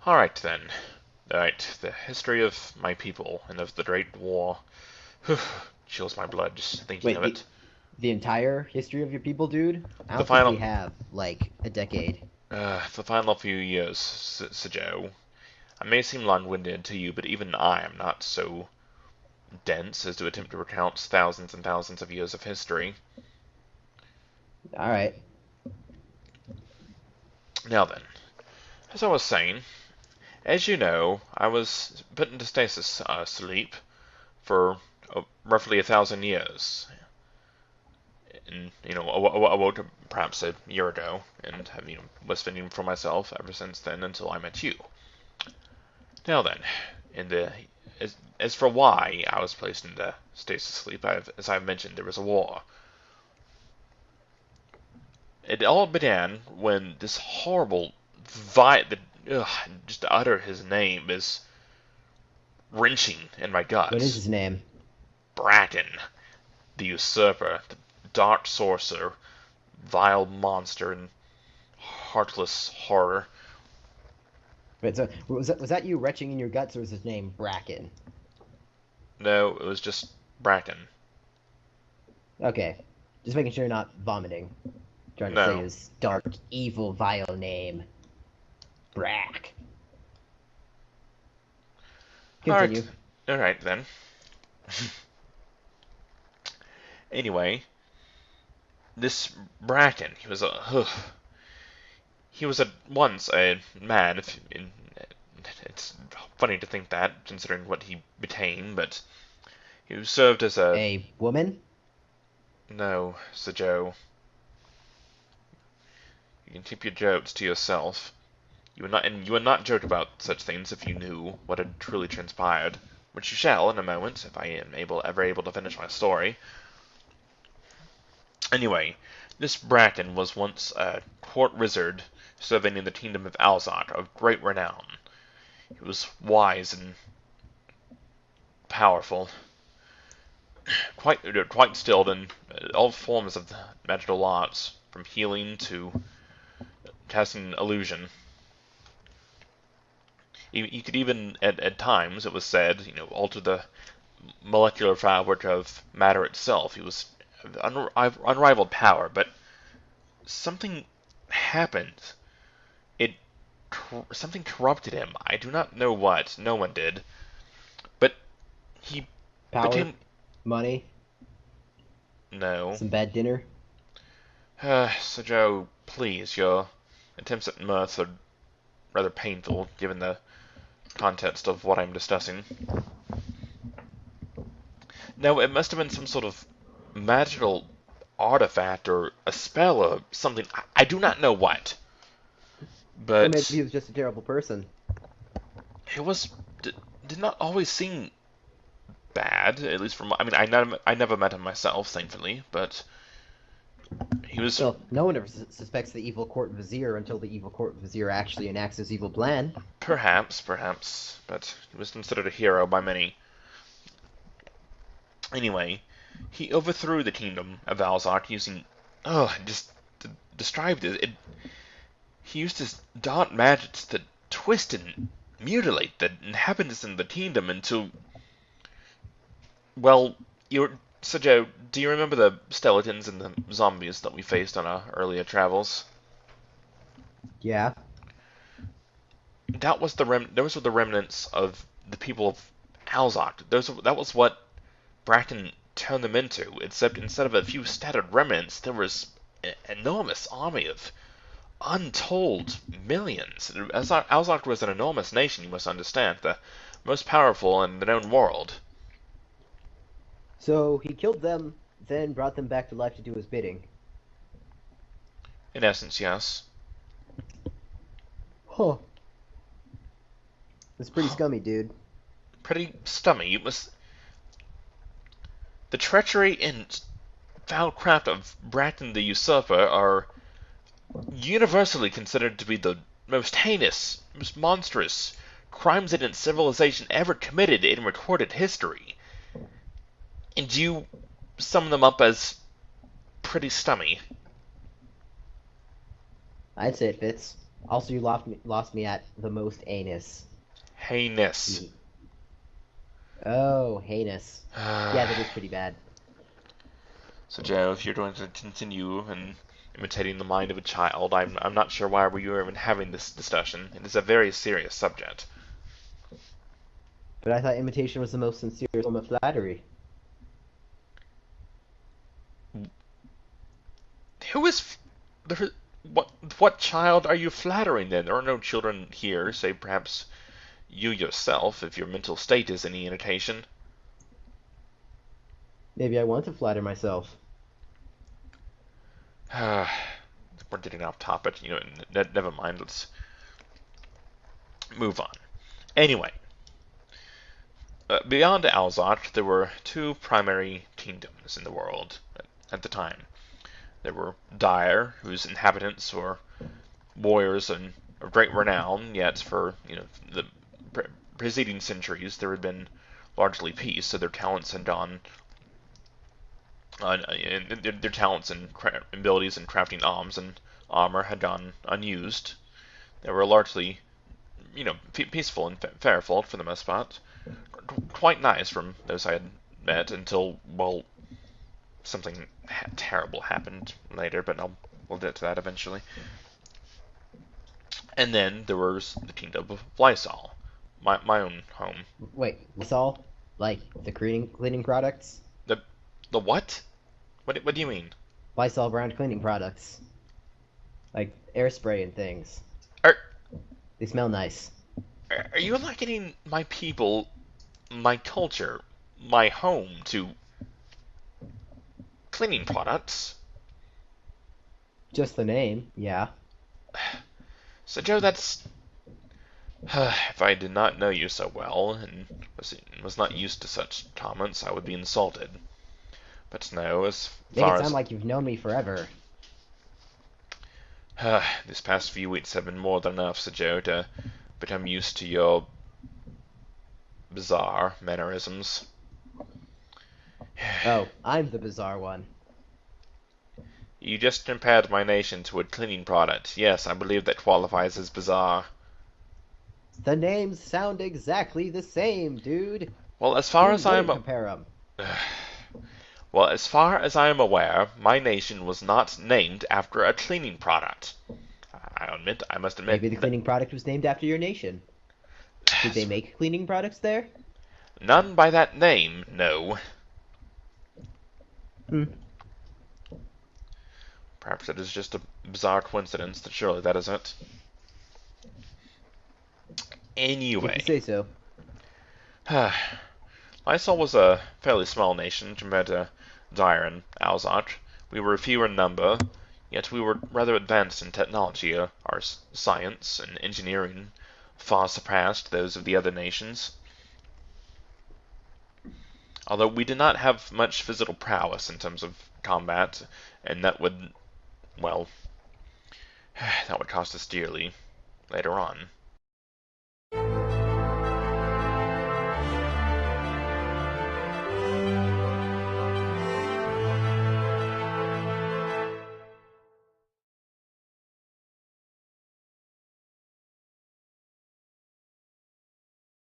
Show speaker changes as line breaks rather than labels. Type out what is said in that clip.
Alright then. Alright, the history of my people and of the Great War. Whew, chills my blood just thinking
Wait,
of it.
the entire history of your people, dude? I
The
don't think
final,
we have, like, a decade.
the final few years, Joe. I may seem long-winded to you, but even I am not so dense as to attempt to recount thousands and thousands of years of history.
Alright.
Now then, as I was saying, as you know, I was put into stasis sleep for roughly 1,000 years. And awoke perhaps a year ago, and have was fending for myself ever since then until I met you. Now then, in the as for why I was placed into stasis sleep, as I've mentioned, there was a war. It all began when this horrible just to utter his name is wrenching in my
What is
guts.
his name?
Bracken, the usurper, the dark sorcerer, vile monster, and heartless horror.
Wait, so was that you retching in your guts, or was his name Bracken?
No, it was just Bracken.
Okay. Just making sure you're not vomiting. Trying to say
No.
his dark, evil, vile name. Brack.
Alright.
Continue.
Alright then. Anyway, this Bracken, he was at once a man. It's funny to think that, considering what he became, but he served as a
A woman?
no, Sir Joe. You can keep your jokes to yourself. You would not joke about such things if you knew what had truly transpired, which you shall in a moment, if I am ever able to finish my story. Anyway, this Bracken was once a court wizard serving in the kingdom of Alzot, of great renown. He was wise and powerful, quite skilled in all forms of the magical arts, from healing to casting illusion. He could even, at times, it was said, alter the molecular fabric of matter itself. He was unrivaled power, but something happened. It something corrupted him. I do not know what. No one did, but he
Power?
became
Money?
no.
Some bad dinner?
So Joe, please, your attempts at mirth are rather painful, given the context of what I'm discussing. No, it must have been some sort of magical artifact or a spell or something. I do not know what,
Or maybe
but
he was just a terrible person.
it was did not always seem bad. At least from I never met him myself, thankfully, but he was
Well, no one ever suspects the evil court vizier until the evil court vizier actually enacts his evil plan.
perhaps, but he was considered a hero by many. Anyway, he overthrew the kingdom of Alzark using, just to describe it. He used his dark magics to twist and mutilate the inhabitants in the kingdom until, well, so Joe, do you remember the skeletons and the zombies that we faced on our earlier travels?
Yeah.
Those were the remnants of the people of Alzark. That was what Bracken turned them into, except instead of a few scattered remnants, there was an enormous army of untold millions. Alzark was an enormous nation, you must understand, the most powerful in the known world.
So he killed them, then brought them back to life to do his bidding.
In essence, yes.
Huh. That's pretty scummy, dude.
Pretty stummy. It was the treachery and foul craft of Bracken the Usurper are universally considered to be the most heinous, most monstrous crimes against civilization ever committed in recorded history. And you sum them up as pretty stummy.
I'd say it fits. Also, you lost me at the most anus.
Heinous.
Oh, heinous. Yeah, that is pretty bad.
So, Joe, if you're going to continue and imitating the mind of a child, I'm not sure why we were even having this discussion. It is a very serious subject.
But I thought imitation was the most sincere form of flattery.
Who is there? What child are you flattering then? There are no children here, say perhaps you yourself, if your mental state is any indication.
Maybe I want to flatter myself.
We're getting off topic. Never mind. Let's move on. Anyway, beyond Alzot, there were two primary kingdoms in the world at the time. There were Dire, whose inhabitants were warriors and of great renown, yet for the preceding centuries there had been largely peace, so their talents had gone their talents and abilities in crafting arms and armor had gone unused. They were largely, peaceful and fairfolk for the most part. Quite nice from those I had met until, well, something terrible happened later, but we'll get to that eventually. And then there was the kingdom of Lysol, my own home.
Wait, Lysol? Like the cleaning products?
The what? What do you mean?
Lysol brand cleaning products. Like air spray and things.
Are
They smell nice.
are you likening my people, my culture, my home to cleaning products?
Just the name, yeah.
So, Joe, that's if I did not know you so well and was not used to such comments, I would be insulted. But no, as
Make
far
it sound
as
like you've known me forever.
this past few weeks have been more than enough, Sir Joe, to become used to your bizarre mannerisms.
Oh, I'm the bizarre one.
You just compared my nation to a cleaning product. Yes, I believe that qualifies as bizarre.
The names sound exactly the same, dude.
Well, as far
You
as I
wouldn't
am
compare them.
well, as far as I am aware, my nation was not named after a cleaning product. I must admit.
Maybe the cleaning product was named after your nation. Did they make cleaning products there?
None by that name, no.
Hmm.
Perhaps it is just a bizarre coincidence that surely that is it. Anyway.
If you say so.
Lysol was a fairly small nation compared to Dire and Alzot. We were few in number, yet we were rather advanced in technology. Our science and engineering far surpassed those of the other nations. Although we did not have much physical prowess in terms of combat, and that would cost us dearly later on.